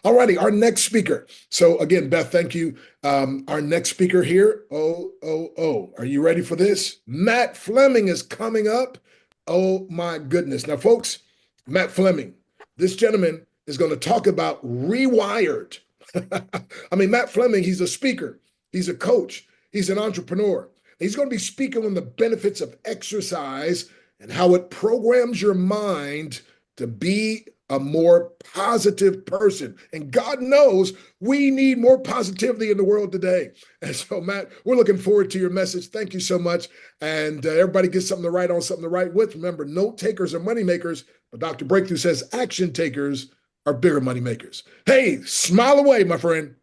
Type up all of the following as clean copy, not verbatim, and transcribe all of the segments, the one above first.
All righty, our next speaker. So again, Beth, thank you. Our next speaker here, are you ready for this? Matt Fleming is coming up. Oh my goodness. Now, folks, Matt Fleming, this gentleman is going to talk about rewired. I mean, Matt Fleming, he's a speaker, he's a coach, he's an entrepreneur. He's going to be speaking on the benefits of exercise and how it programs your mind to be a more positive person. And God knows we need more positivity in the world today. And so, Matt, we're looking forward to your message. Thank you so much. And everybody gets something to write on, something to write with. Remember, note takers are money makers, but Dr. Breakthrough says action takers are bigger money makers. Hey, smile away, my friend.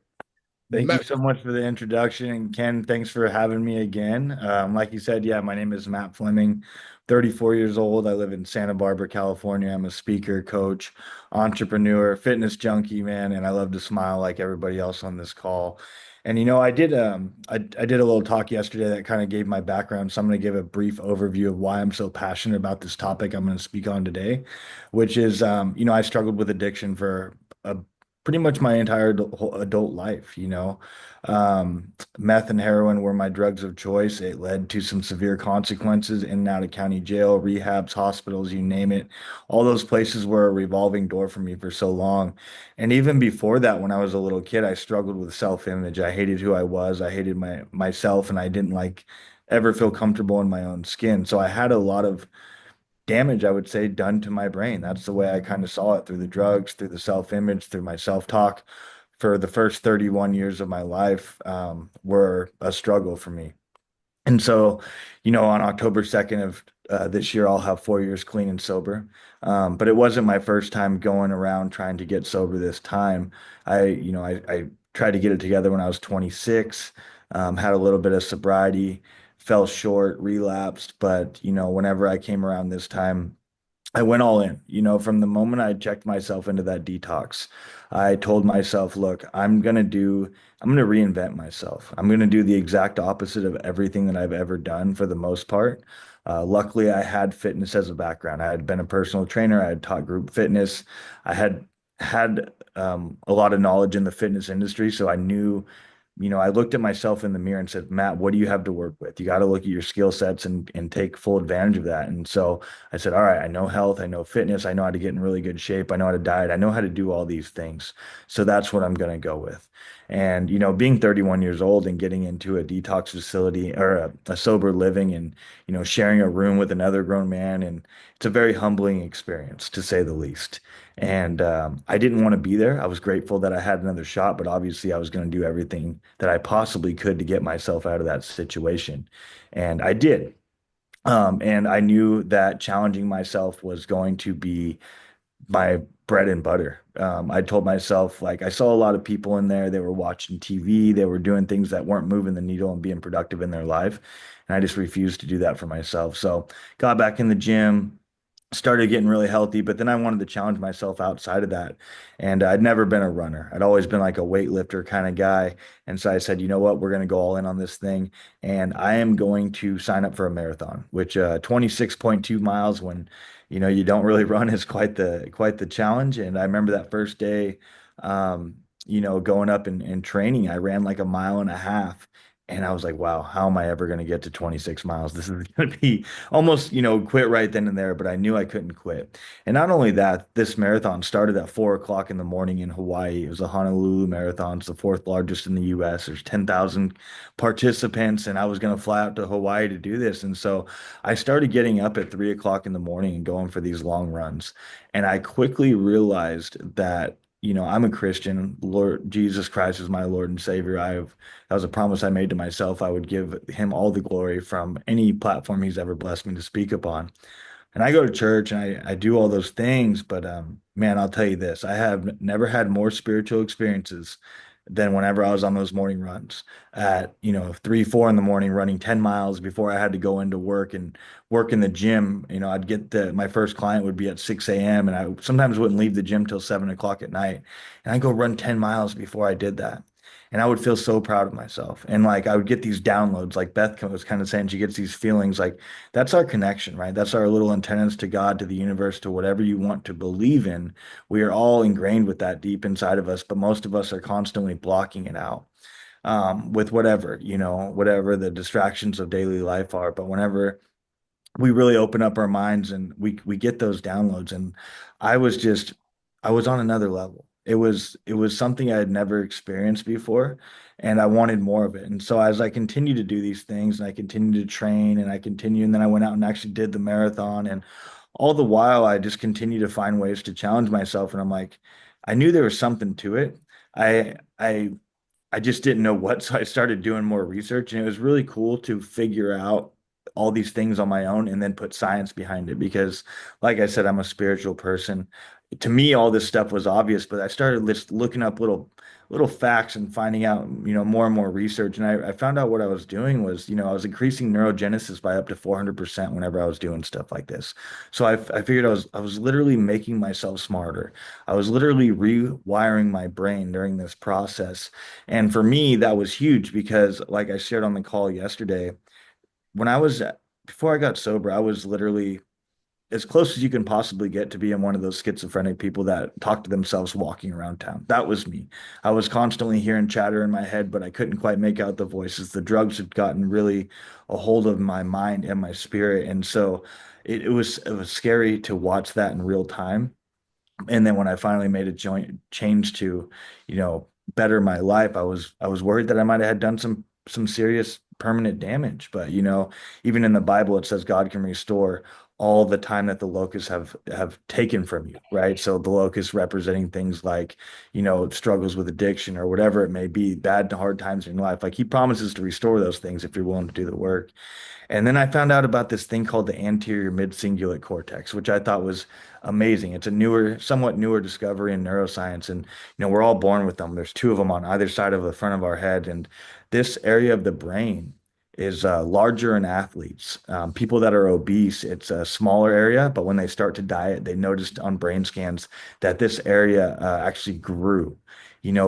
Thank you Matt. so much for the introduction. And Ken, thanks for having me again. Like you said, yeah, my name is Matt Fleming, 34 years old. I live in Santa Barbara, California. I'm a speaker, coach, entrepreneur, fitness junkie, man, and I love to smile like everybody else on this call. And I did a little talk yesterday that kind of gave my background. So I'm going to give a brief overview of why I'm so passionate about this topic I'm going to speak on today, which is I struggled with addiction for a pretty much my entire adult life, Meth and heroin were my drugs of choice. It led to some severe consequences in and out of county jail, rehabs, hospitals, you name it. All those places were a revolving door for me for so long. And even before that, when I was a little kid, I struggled with self-image. I hated who I was. I hated myself, and I didn't like ever feel comfortable in my own skin. So I had a lot of damage, I would say, done to my brain. That's the way I kind of saw it through the drugs, through the self-image, through my self-talk. For the first 31 years of my life, were a struggle for me. And so, on October 2nd of this year, I'll have 4 years clean and sober. But it wasn't my first time going around trying to get sober this time. I tried to get it together when I was 26, had a little bit of sobriety, fell short, relapsed. But, whenever I came around this time, I went all in. From the moment I checked myself into that detox, I told myself, look, I'm going to reinvent myself. I'm going to do the exact opposite of everything that I've ever done for the most part. Luckily, I had fitness as a background. I had been a personal trainer. I had taught group fitness. I had a lot of knowledge in the fitness industry. So I knew, I looked at myself in the mirror and said, Matt, what do you have to work with? You got to look at your skill sets and take full advantage of that. And so I said, all right, I know health, I know fitness, I know how to get in really good shape, I know how to diet, I know how to do all these things. So that's what I'm going to go with. And, being 31 years old and getting into a detox facility or a sober living and, sharing a room with another grown man. And it's a very humbling experience, to say the least. And I didn't want to be there. I was grateful that I had another shot, but obviously I was going to do everything that I possibly could to get myself out of that situation. And I did. And I knew that challenging myself was going to be my bread and butter. I told myself, like, I saw a lot of people in there, they were watching TV, they were doing things that weren't moving the needle and being productive in their life. And I just refused to do that for myself. So got back in the gym, started getting really healthy, but then I wanted to challenge myself outside of that. And I'd never been a runner. I'd always been like a weightlifter kind of guy. And so I said, you know what, we're going to go all in on this thing. And I am going to sign up for a marathon, which 26.2 miles when, you don't really run is quite the challenge. And I remember that first day, going up and training, I ran like a mile and a half. And I was like, wow, how am I ever going to get to 26 miles? This is going to be almost, quit right then and there, but I knew I couldn't quit. And not only that, this marathon started at 4 o'clock in the morning in Hawaii. It was a Honolulu marathon. It's the fourth largest in the US. There's 10,000 participants, and I was going to fly out to Hawaii to do this. And so I started getting up at 3 o'clock in the morning and going for these long runs. And I quickly realized that I'm a Christian. Lord Jesus Christ is my Lord and Savior. That was a promise I made to myself. I would give him all the glory from any platform he's ever blessed me to speak upon. And I go to church and I do all those things, but man, I'll tell you this, I have never had more spiritual experiences than whenever I was on those morning runs at, 3, 4 in the morning, running 10 miles before I had to go into work and work in the gym. I'd my first client would be at 6 a.m. and I sometimes wouldn't leave the gym till 7 o'clock at night. And I go run 10 miles before I did that. And I would feel so proud of myself. And like I would get these downloads, like Beth was kind of saying, she gets these feelings like that's our connection, right? That's our little antennas to God, to the universe, to whatever you want to believe in. We are all ingrained with that deep inside of us, but most of us are constantly blocking it out with whatever, whatever the distractions of daily life are. But whenever we really open up our minds and we get those downloads, and I was just I was on another level. It was something I had never experienced before, and I wanted more of it. And so as I continued to do these things and I continued to train and I continued, and then I went out and actually did the marathon, and all the while I just continued to find ways to challenge myself. And I'm like, I knew there was something to it. I just didn't know what, so I started doing more research, and it was really cool to figure out all these things on my own and then put science behind it because, like I said, I'm a spiritual person. To me, all this stuff was obvious, but I started just looking up little facts and finding out, more and more research. And I found out what I was doing was, I was increasing neurogenesis by up to 400% whenever I was doing stuff like this. So I figured I was literally making myself smarter. I was literally rewiring my brain during this process. And for me, that was huge because, like I shared on the call yesterday, when I was before I got sober, I was literally as close as you can possibly get to being one of those schizophrenic people that talk to themselves walking around town. That was me. I was constantly hearing chatter in my head, but I couldn't quite make out the voices. The drugs had gotten really a hold of my mind and my spirit. And so it was scary to watch that in real time. And then when I finally made a joint change to, better my life, I was worried that I might have had done some serious permanent damage. But even in the Bible, it says God can restore all the time that the locusts have taken from you, right? So the locusts representing things like, struggles with addiction or whatever it may be, bad and hard times in your life. Like he promises to restore those things if you're willing to do the work. And then I found out about this thing called the anterior mid-cingulate cortex, which I thought was amazing. It's a somewhat newer discovery in neuroscience. And, we're all born with them. There's two of them on either side of the front of our head. And this area of the brain is larger in athletes. People that are obese, it's a smaller area, but when they start to diet, they noticed on brain scans that this area actually grew.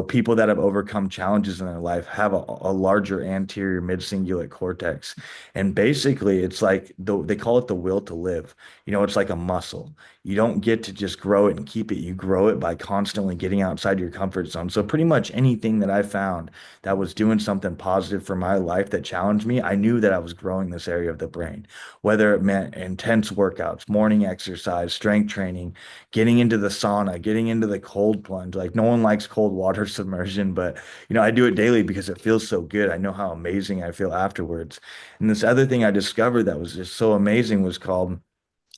People that have overcome challenges in their life have a larger anterior mid-cingulate cortex. And basically, it's like they call it the will to live. It's like a muscle. You don't get to just grow it and keep it. You grow it by constantly getting outside your comfort zone. So pretty much anything that I found that was doing something positive for my life that challenged me, I knew that I was growing this area of the brain, whether it meant intense workouts, morning exercise, strength training, getting into the sauna, getting into the cold plunge. Like no one likes cold water submersion, but I do it daily because it feels so good. I know how amazing I feel afterwards. And this other thing I discovered that was just so amazing was called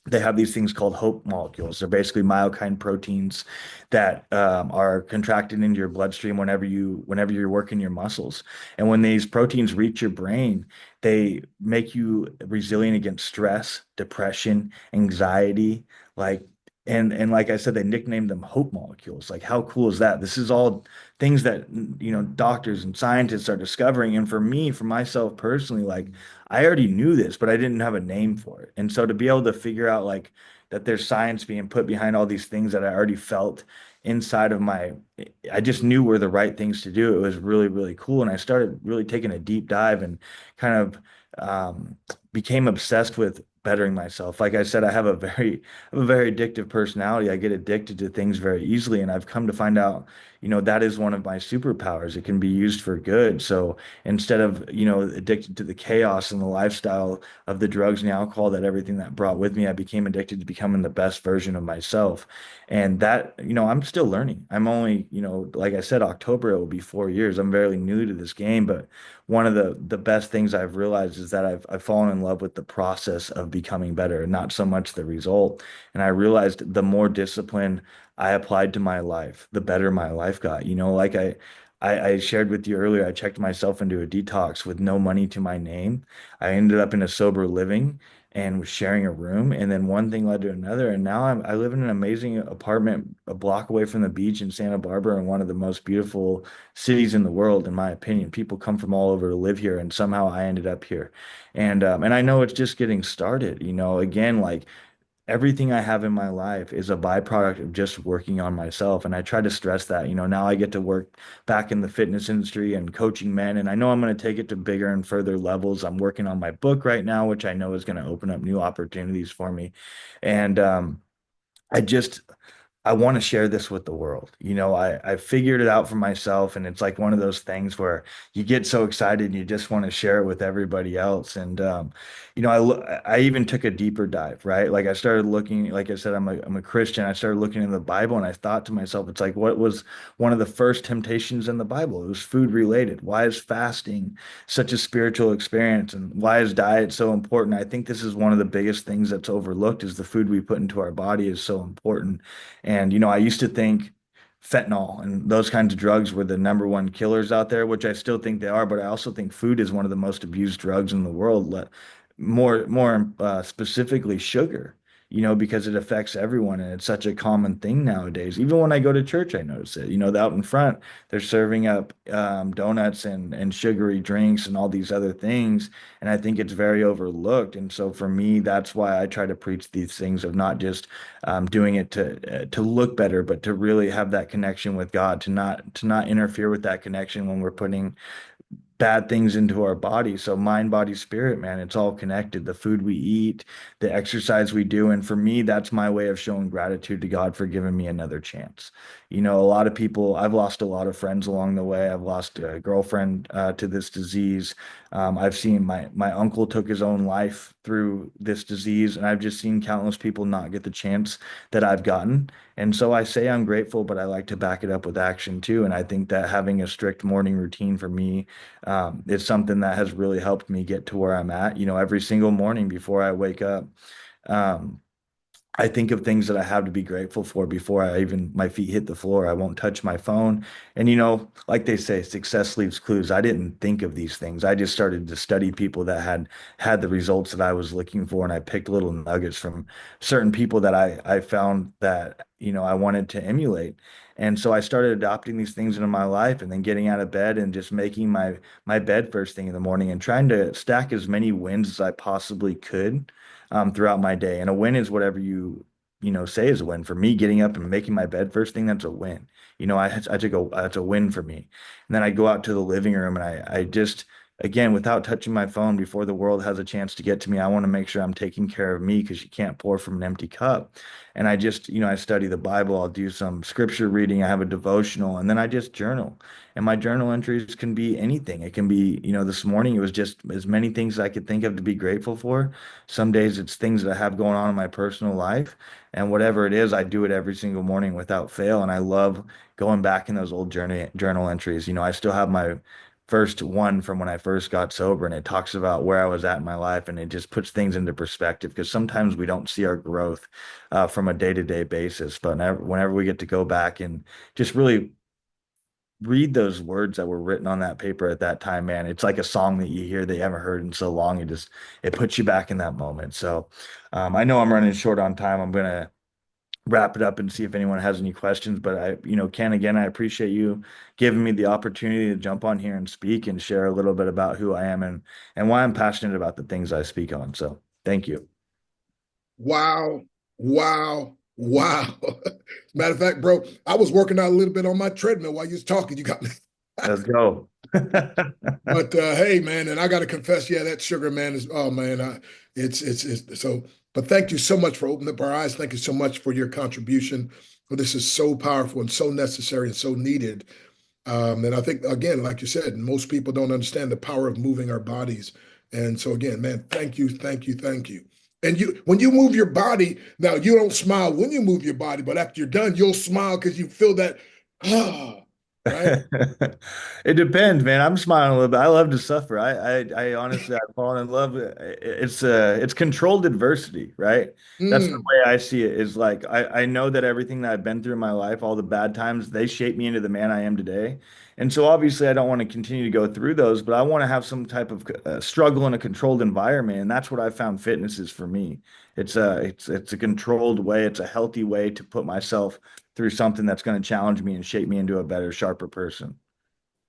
they have these things called hope molecules. They're basically myokine proteins that are contracted into your bloodstream whenever you're working your muscles. And when these proteins reach your brain, they make you resilient against stress, depression, anxiety, like and like I said, they nicknamed them hope molecules. Like how cool is that? This is all things that doctors and scientists are discovering. And for myself personally, like I already knew this, but I didn't have a name for it. And so to be able to figure out like that there's science being put behind all these things that I already felt inside of I just knew were the right things to do. It was really, really cool. And I started really taking a deep dive and kind of became obsessed with bettering myself. Like I said, I have a very addictive personality. I get addicted to things very easily. And I've come to find out, that is one of my superpowers. It can be used for good. So instead of addicted to the chaos and the lifestyle of the drugs and the alcohol, that everything that brought with me, I became addicted to becoming the best version of myself. And that I'm still learning. I'm only like I said, October it will be 4 years. I'm very new to this game, but one of the best things I've realized is that I've fallen in love with the process of becoming better and not so much the result. And I realized the more discipline I applied to my life, the better my life got. Like I shared with you earlier, I checked myself into a detox with no money to my name. I ended up in a sober living and was sharing a room. And then one thing led to another. And now I live in an amazing apartment a block away from the beach in Santa Barbara in one of the most beautiful cities in the world, in my opinion. People come from all over to live here, and somehow I ended up here. And I know it's just getting started. Again, like everything I have in my life is a byproduct of just working on myself. And I try to stress that, now I get to work back in the fitness industry and coaching men. And I know I'm going to take it to bigger and further levels. I'm working on my book right now, which I know is going to open up new opportunities for me. And I just, I want to share this with the world. I figured it out for myself, and it's like one of those things where you get so excited and you just want to share it with everybody else. And I even took a deeper dive, right? Like I started looking, like I said, I'm a Christian. I started looking in the Bible, and I thought to myself, it's like, what was one of the first temptations in the Bible? It was food related. Why is fasting such a spiritual experience, and why is diet so important? I think this is one of the biggest things that's overlooked, is the food we put into our body is so important. And, I used to think fentanyl and those kinds of drugs were the number one killers out there, which I still think they are, but I also think food is one of the most abused drugs in the world. More specifically sugar, because it affects everyone and it's such a common thing nowadays. Even when I go to church, I notice it. Out in front, they're serving up donuts and sugary drinks and all these other things. And I think it's very overlooked. And so for me, that's why I try to preach these things of not just doing it to look better, but to really have that connection with God, to not interfere with that connection when we're putting bad things into our body. So mind, body, spirit, man, it's all connected. The food we eat, the exercise we do. And for me, that's my way of showing gratitude to God for giving me another chance. A lot of people, I've lost a lot of friends along the way. I've lost a girlfriend to this disease. I've seen my uncle took his own life through this disease, and I've just seen countless people not get the chance that I've gotten. And so I say I'm grateful, but I like to back it up with action too. And I think that having a strict morning routine for me it's something that has really helped me get to where I'm at. Every single morning before I wake up, um, I think of things that I have to be grateful for before my feet hit the floor. I won't touch my phone. And like they say, success leaves clues. I didn't think of these things. I just started to study people that had the results that I was looking for, and I picked little nuggets from certain people that I found that I wanted to emulate. And so I started adopting these things into my life, and then getting out of bed and just making my bed first thing in the morning and trying to stack as many wins as I possibly could throughout my day. And a win is whatever you say is a win. For me, getting up and making my bed first thing, that's a win. I took that's a win for me. And then I go out to the living room, and I just, again, without touching my phone before the world has a chance to get to me, I want to make sure I'm taking care of me, because you can't pour from an empty cup. And I just, I study the Bible. I'll do some scripture reading. I have a devotional, and then I just journal. And my journal entries can be anything. It can be, this morning it was just as many things I could think of to be grateful for. Some days it's things that I have going on in my personal life. And whatever it is, I do it every single morning without fail. And I love going back in those old journal entries. I still have my first one from when I first got sober, and it talks about where I was at in my life, and it just puts things into perspective, because sometimes we don't see our growth from a day-to-day basis. But whenever we get to go back and just really read those words that were written on that paper at that time, man, it's like a song that you hear that you haven't heard in so long. It puts you back in that moment. So I know I'm running short on time. I'm gonna wrap it up and see if anyone has any questions. But Ken, again, I appreciate you giving me the opportunity to jump on here and speak and share a little bit about who I am and why I'm passionate about the things I speak on. So thank you. Wow, wow, wow. Matter of fact, bro, I was working out a little bit on my treadmill while you was talking. You got me. Let's go. But hey, man, and I got to confess, yeah, that sugar, man, is oh man, it's so. But thank you so much for opening up our eyes. Thank you so much for your contribution. Well, this is so powerful and so necessary and so needed. And I think again, like you said, most people don't understand the power of moving our bodies. And so again, man, thank you, thank you, thank you. And when you move your body, now you don't smile when you move your body, but after you're done, you'll smile because you feel that, ah, right? It depends, man. I'm smiling a little bit. I love to suffer. I honestly, I've fallen in love. It's controlled adversity, right? That's the Mm, way I see it. Is like I know that everything that I've been through in my life, all the bad times, they shaped me into the man I am today. And so obviously, I don't want to continue to go through those, but I want to have some type of struggle in a controlled environment, and that's what I found fitness is for me. It's a controlled way. It's a healthy way to put myself through something that's going to challenge me and shape me into a better, sharper person.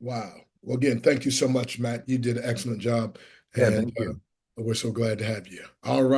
wow. Well, again, thank you so much, Matt. You did an excellent job, Yeah, and thank you. we're so glad to have you. All right.